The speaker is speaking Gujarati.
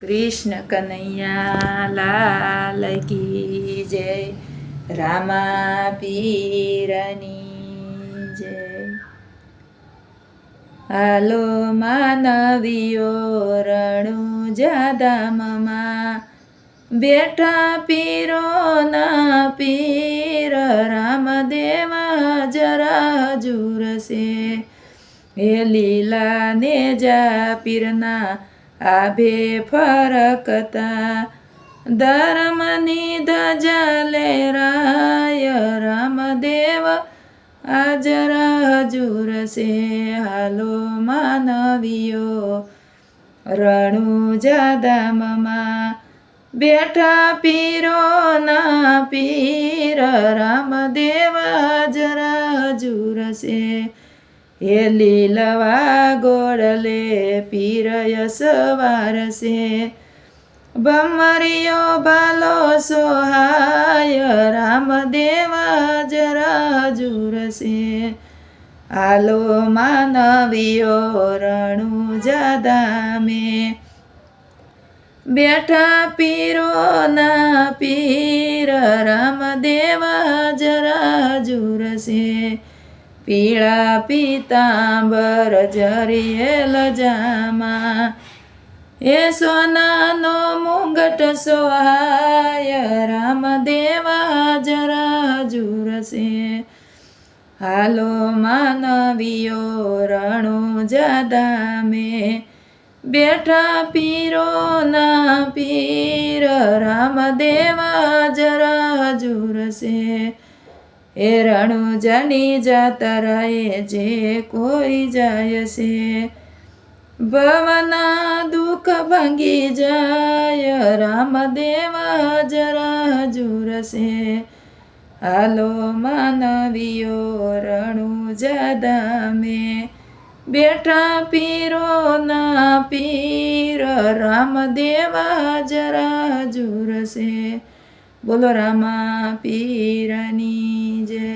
कृष्ण कन्हैया लाल की जय। रामा पीरनी जय। हालो मानवीयो रણુજા ધામમાં બેઠા પીરો ના પીર રામદેવ જરા હજુર છે. હે લીલા ને જા પીરના આભે ફરકતા ધર્મની ધજા લહેરાય રામદેવ હાજરા હજુર છે. હાલો માનવીઓ રણુજા ધામમાં બેઠા પીરો ના પીર રામદેવ હાજરા હજુર છે. હે લીલવા ગોળલે પીરય સવાર છે. ભમરિયો ભાલો સોહાય રામદેવ હાજરા હજુર છે. હાલો માનવીઓ રણુજા ધામે બેઠા પીરો ના પીર રામદેવ હાજરા હજુર છે. પીળા પીતાંબર જરિયેલ જામા એ સોનાનો મુંગટ સોહાય રામદેવ હાજરા હજુર છે. હાલો માનવીઓ રણુજા ધામે બેઠા પીરો ના પીર રામદેવ હાજરા હજુર છે. એ રણુજાની જાતરાએ જે કોઈ જાય છે ભવના દુઃખ ભાંગી જાય રામદેવ હાજરા હજુર છે. હાલો માનવીઓ રણુજા ધામે બેઠા પીરો ના પીર રામદેવ હાજરા હજુર છે. બોલો રામા પીરની જય.